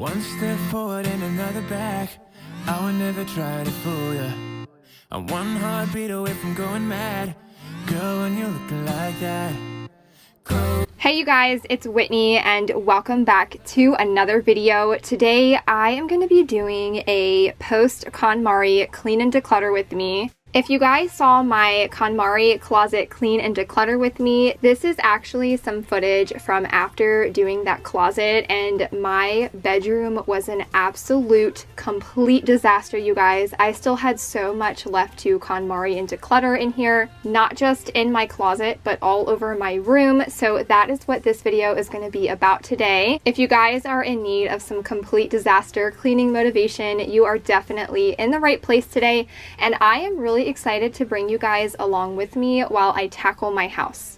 One step forward and another back. I would never try to fool ya. I'm one heartbeat away from going mad. Girl, when you look like that. Hey you guys, it's Whitney and welcome back to another video. Today I am going to be doing a POST Konmari clean and declutter with me. If you guys saw my KonMari closet clean and declutter with me, this is actually some footage from after doing that closet, and my bedroom was an absolute complete disaster, you guys. I still had so much left to KonMari and declutter in here, not just in my closet, but all over my room. So that is what this video is going to be about today. If you guys are in need of some complete disaster cleaning motivation, you are definitely in the right place today, and I am really excited to bring you guys along with me while I tackle my house.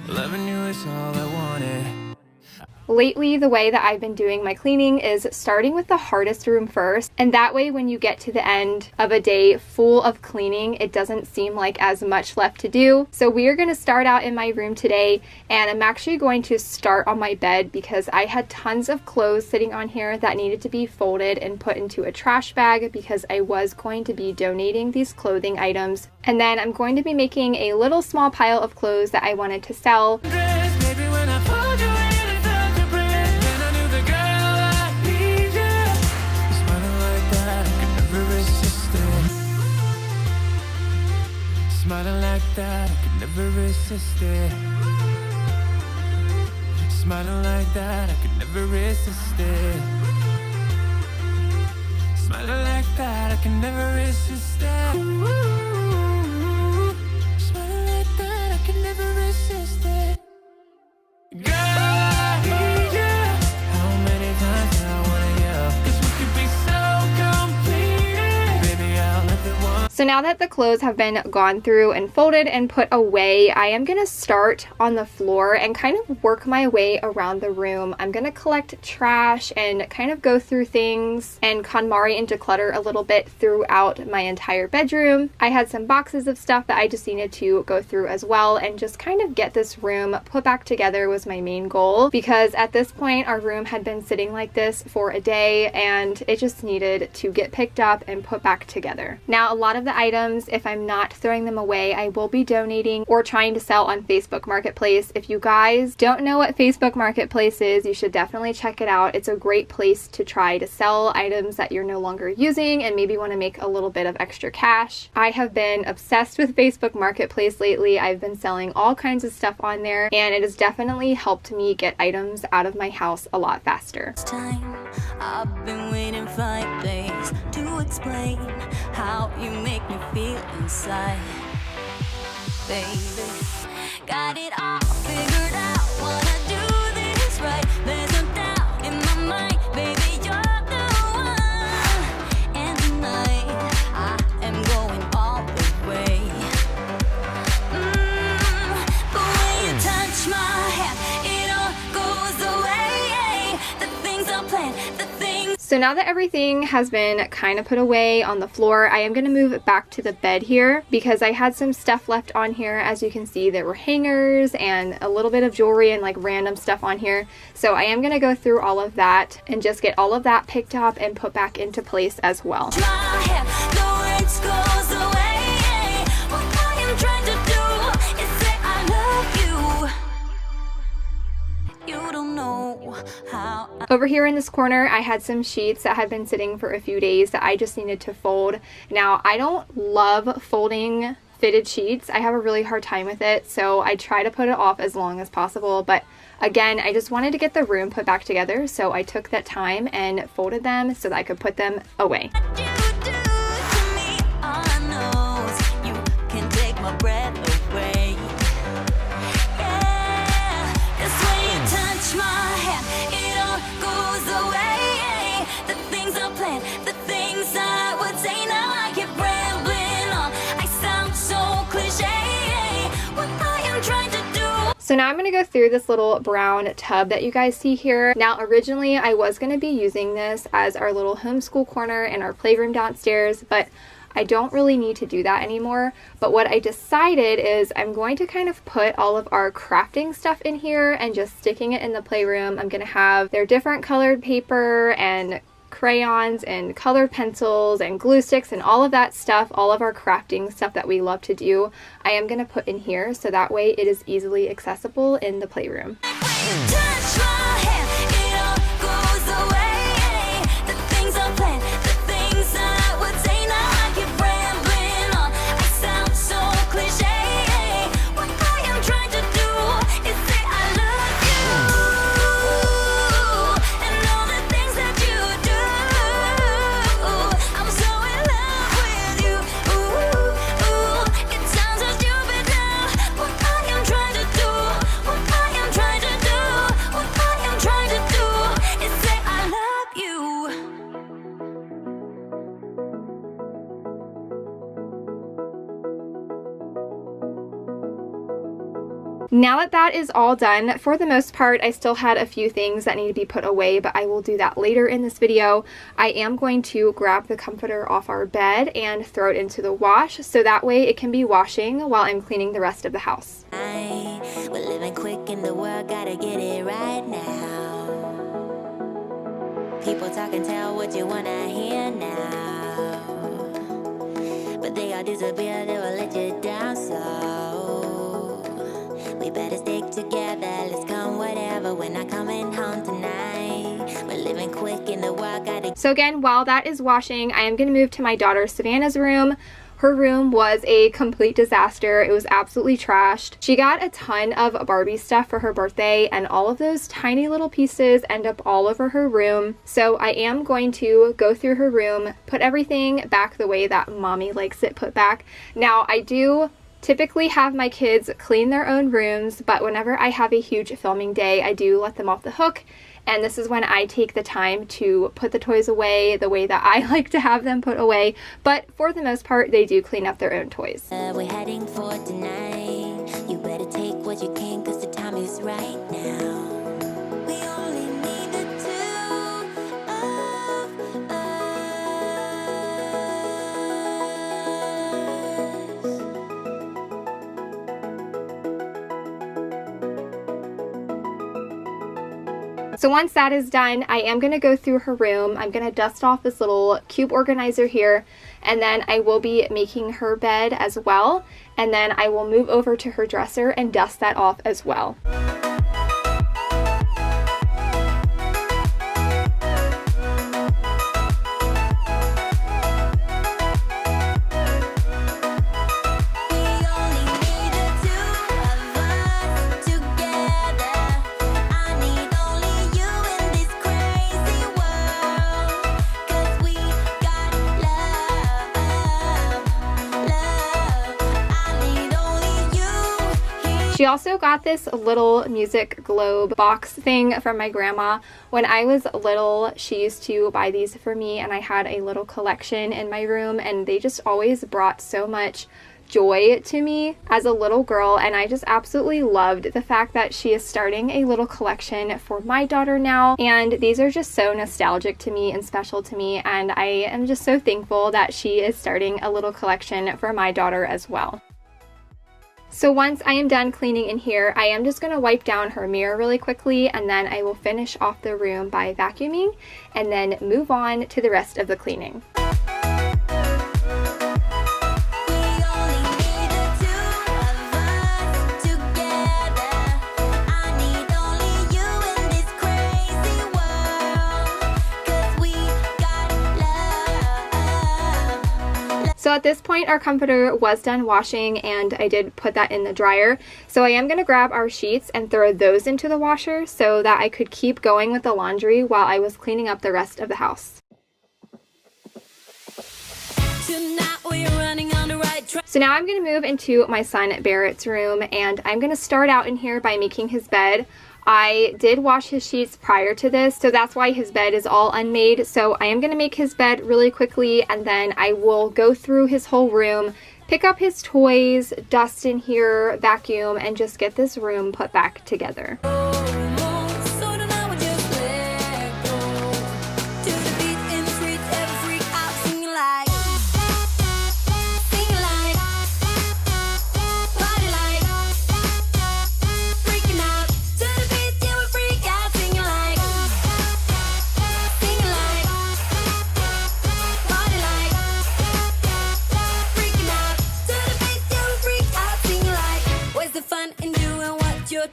Loving you is all I wanted. Lately, the way that I've been doing my cleaning is starting with the hardest room first, and that way when you get to the end of a day full of cleaning, it doesn't seem like as much left to do. So we are going to start out in my room today, and I'm actually going to start on my bed because I had tons of clothes sitting on here that needed to be folded and put into a trash bag because I was going to be donating these clothing items. And then I'm going to be making a little small pile of clothes that I wanted to sell. Smiling like that, I could never resist it. Smiling like that, I could never resist it. Smiling like that, I can never resist it. Ooh, smiling like that, I can never resist it. Girl, I need you. How many times do I wanna yell? 'Cause we could be so complete. Baby, I'll let it one. So now that the clothes have been gone through and folded and put away, I am going to start on the floor and kind of work my way around the room. I'm going to collect trash and kind of go through things and KonMari and declutter a little bit throughout my entire bedroom. I had some boxes of stuff that I just needed to go through as well, and just kind of get this room put back together was my main goal, because at this point our room had been sitting like this for a day and it just needed to get picked up and put back together. Now, a lot of the items, if I'm not throwing them away, I will be donating or trying to sell on Facebook Marketplace. If you guys don't know what Facebook Marketplace is, you should definitely check it out. It's a great place to try to sell items that you're no longer using and maybe want to make a little bit of extra cash. I have been obsessed with Facebook Marketplace lately. I've been selling all kinds of stuff on there, and it has definitely helped me get items out of my house a lot faster. I've been waiting 5 days to explain how you make me feel inside, baby. Got it all figured out, wanna do this right. There's no doubt in my mind, baby, you're the one. And tonight I am going all the way. The way you touch my hand, it all goes away. The things I planned, the things. So now that everything has been kind of put away on the floor, I am going to move back to the bed here because I had some stuff left on here. As you can see, there were hangers and a little bit of jewelry and like random stuff on here. So I am going to go through all of that and just get all of that picked up and put back into place as well. Over here in this corner, I had some sheets that had been sitting for a few days that I just needed to fold. Now, I don't love folding fitted sheets. I have a really hard time with it, so I try to put it off as long as possible. But again, I just wanted to get the room put back together, so I took that time and folded them so that I could put them away. So now I'm going to go through this little brown tub that you guys see here. Now, originally I was going to be using this as our little homeschool corner in our playroom downstairs, but I don't really need to do that anymore. But what I decided is I'm going to kind of put all of our crafting stuff in here and just sticking it in the playroom. I'm going to have their different colored paper and crayons and colored pencils and glue sticks and all of that stuff, all of our crafting stuff that we love to do, I am going to put in here so that way it is easily accessible in the playroom. Touch my hand, it all goes away. The things I planned, the things I would say, now I keep rambling on. I sound so cliche. What I am trying to do is say I love you, and all the things that you do. I'm so in love with you. It sounds so stupid now. What I am trying to do, what I am trying to do, what I am trying to do is say I love you. Now that that is all done, for the most part, I still had a few things that need to be put away, but I will do that later in this video. I am going to grab the comforter off our bed and throw it into the wash, so that way it can be washing while I'm cleaning the rest of the house. We're living quick in the world, gotta get it right now. People talk and tell what you wanna hear now, but they all disappear, they will let you down, so we better stick together, let's come whatever, we're not coming home tonight. We're living quick in the world, gotta. So again, while that is washing, I am going to move to my daughter Savannah's room. Her room was a complete disaster. It was absolutely trashed. She got a ton of Barbie stuff for her birthday, and all of those tiny little pieces end up all over her room. So I am going to go through her room, put everything back the way that mommy likes it put back. Now, I do typically have my kids clean their own rooms, but whenever I have a huge filming day, I do let them off the hook. And this is when I take the time to put the toys away the way that I like to have them put away. But for the most part, they do clean up their own toys. We're heading for tonight. You better take what you can, cause the time is right now. We only need the two of us. So once that is done, I am going to go through her room. I'm going to dust off this little cube organizer here, and then I will be making her bed as well. And then I will move over to her dresser and dust that off as well. She also got this little music globe box thing from my grandma. When I was little, she used to buy these for me, and I had a little collection in my room, and they just always brought so much joy to me as a little girl, and I just absolutely loved the fact that she is starting a little collection for my daughter now, and these are just so nostalgic to me and special to me, and I am just so thankful that she is starting a little collection for my daughter as well. So once I am done cleaning in here, I am just going to wipe down her mirror really quickly, and then I will finish off the room by vacuuming and then move on to the rest of the cleaning. So at this point, our comforter was done washing, and I did put that in the dryer. So I am going to grab our sheets and throw those into the washer so that I could keep going with the laundry while I was cleaning up the rest of the house. So now I'm going to move into my son Barrett's room, and I'm going to start out in here by making his bed. I did wash his sheets prior to this, so that's why his bed is all unmade. So I am going to make his bed really quickly, and then I will go through his whole room, pick up his toys, dust in here, vacuum, and just get this room put back together.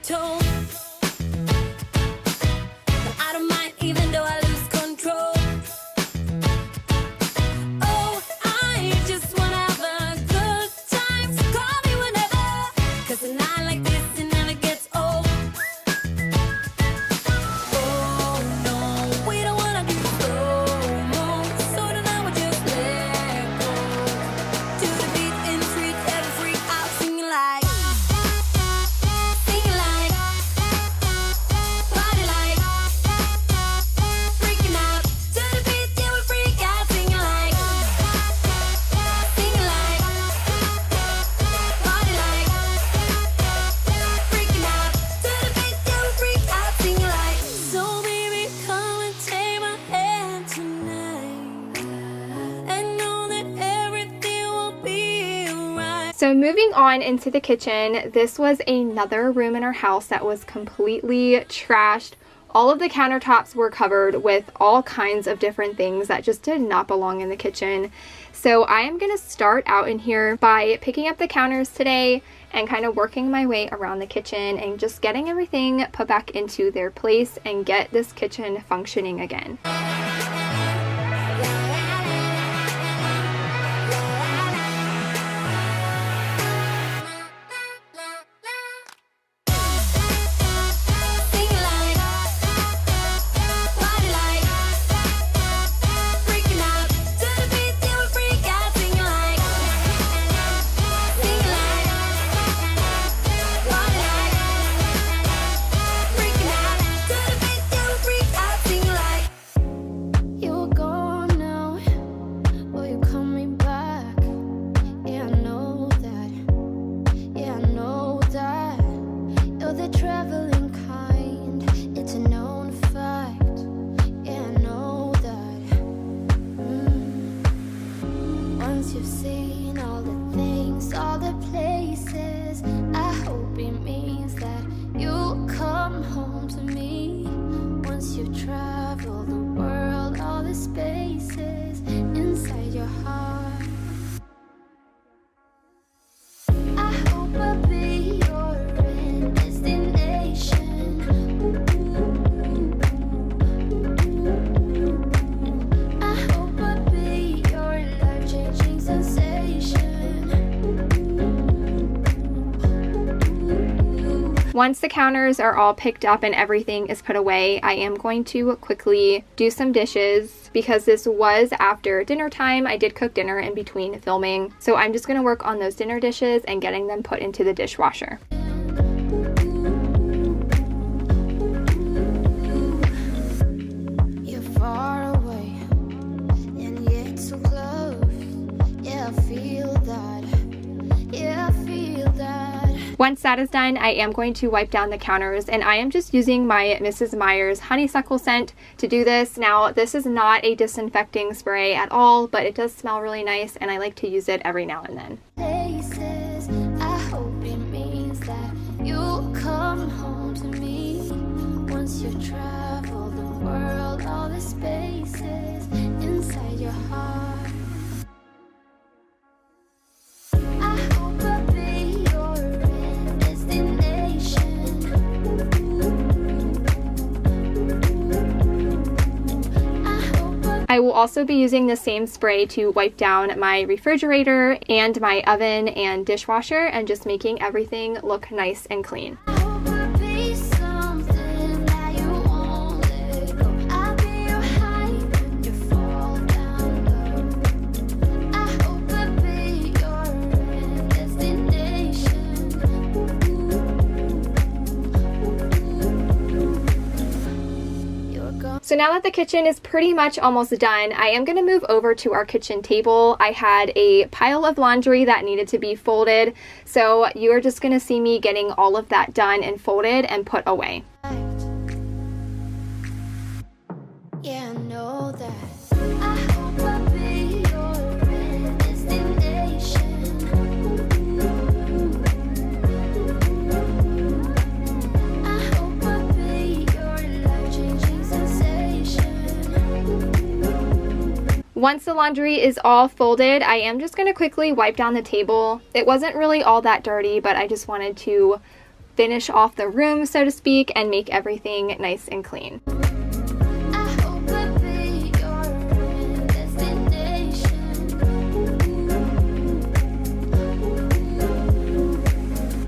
toll. But I don't mind even though I lose control. Oh, I just wanna have a good time, so call me whenever. 'Cause a night like this, it never gets old. Oh no, we don't wanna do slow-mo, so tonight we just let go. To the beat and treat every freak out, singing like, party like, freaking out. To the beat, yeah, we freak out, singing like, party like, freaking out. To the beat, yeah, we freak out, singing like. So baby, come and take my hand tonight, and know that everything will be alright. So moving on into the kitchen, this was another room in our house that was completely trashed. All of the countertops were covered with all kinds of different things that just did not belong in the kitchen. So I am going to start out in here by picking up the counters today and kind of working my way around the kitchen and just getting everything put back into their place and get this kitchen functioning again. Singing like, party like, freaking out. To the beat, yeah, we freak out, singing like, party like, freaking out. To the beat, yeah, we freak out, singing like. You're gone now, will you call me back? Yeah, I know that. Yeah, I know that. You're the traveling kind, it's a known fact. Yeah, I know that. Once you've seen all the things, all the places, I hope it means that you'll come home to me. Once you've traveled the world, all the spaces inside your heart, I hope I'll be your end destination. I hope I'll be your life-changing sensation. Once the counters are all picked up and everything is put away, I am going to quickly do some dishes because this was after dinner time. I did cook dinner in between filming, so I'm just going to work on those dinner dishes and getting them put into the dishwasher. You're far away, and yet so close. Yeah, I feel that. Yeah, I feel that. Once that is done, I am going to wipe down the counters, and I am just using my Mrs. Meyer's honeysuckle scent to do this. Now, this is not a disinfecting spray at all, but it does smell really nice, and I like to use it every now and then. Places, I hope it means that you'll come home to me. Once you've traveled the world, all the spaces inside your heart, I hope I'll be your end destination. I hope I'll I will also be using the same spray to wipe down my refrigerator and my oven and dishwasher and just making everything look nice and clean. I hope I'll be something that you won't let go. I'll be your high when you fall down low. I hope I'll be your end destination. You're gone. So now that the kitchen is pretty much almost done, I am going to move over to our kitchen table. I had a pile of laundry that needed to be folded, so you are just going to see me getting all of that done and folded and put away. Yeah, I know that. I hope I'll be your end destination. I hope I'll be your life-changing sensation. Once the laundry is all folded, I am just going to quickly wipe down the table. It wasn't really all that dirty, but I just wanted to finish off the room, so to speak, and make everything nice and clean. I hope I be your destination.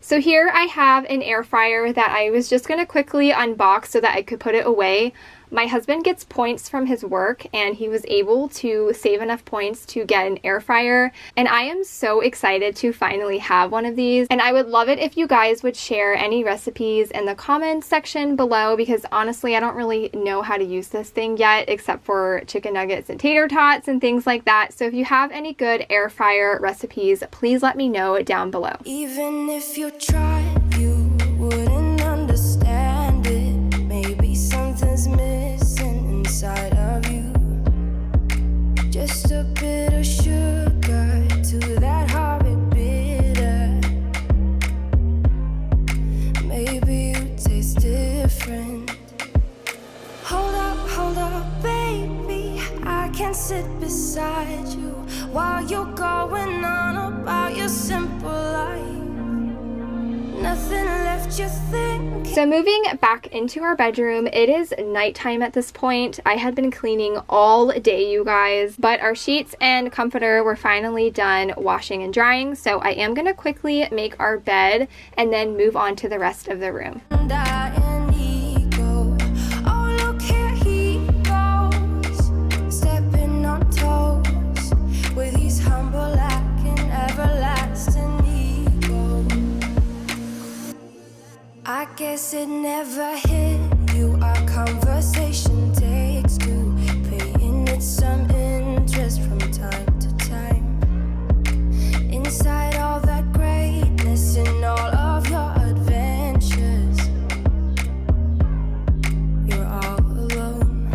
So here I have an air fryer that I was just going to quickly unbox so that I could put it away. My husband gets points from his work and he was able to save enough points to get an air fryer, and I am so excited to finally have one of these. And I would love it if you guys would share any recipes in the comments section below, because honestly I don't really know how to use this thing yet except for chicken nuggets and tater tots and things like that. So if you have any good air fryer recipes, please let me know down below. Even if you tried, you wouldn't understand it. Maybe something's missing inside of you. Just a bit of sugar to that horrid bitter. Maybe you taste different. Hold up, baby. I can sit beside you while you're going on about your simple life. Nothing left you think. So moving back into our bedroom, it is nighttime at this point. I had been cleaning all day, you guys, but our sheets and comforter were finally done washing and drying. So I am gonna quickly make our bed and then move on to the rest of the room. I guess it never hit you. Our conversation takes two, paying it some interest from time to time. Inside all that greatness and all of your adventures, you're all alone.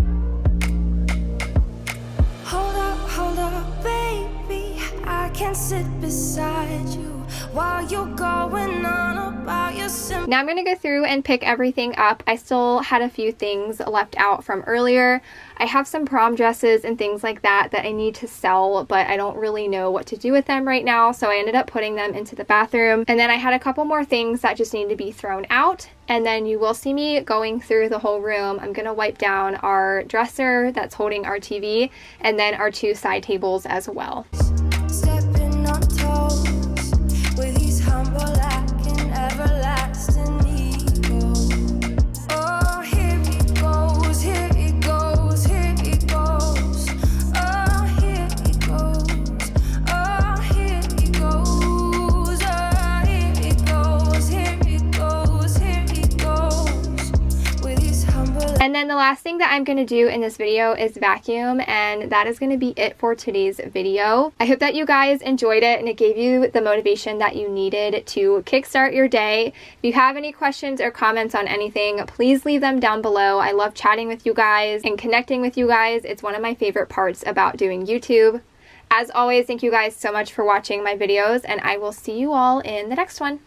Hold up, baby. I can sit beside you while you're going on about your simple. Now I'm going to go through and pick everything up. I still had a few things left out from earlier. I have some prom dresses and things like that that I need to sell, but I don't really know what to do with them right now, so I ended up putting them into the bathroom. And then I had a couple more things that just need to be thrown out, and then you will see me going through the whole room. I'm going to wipe down our dresser that's holding our TV, and then our two side tables as well. Stepping on toes with these humble acting everlasting ego. Oh, here he goes, here he goes, here he goes. Oh, here he goes, oh, here he goes, oh, here he goes, here he goes, here he goes. With these humble. And then the last thing that I'm going to do in this video is vacuum, and that is going to be it for today's video. I hope that you guys enjoyed it and it gave you the motivation that you needed to kickstart your day. If you have any questions or comments on anything, please leave them down below. I love chatting with you guys and connecting with you guys. It's one of my favorite parts about doing YouTube. As always, thank you guys so much for watching my videos, and I will see you all in the next one.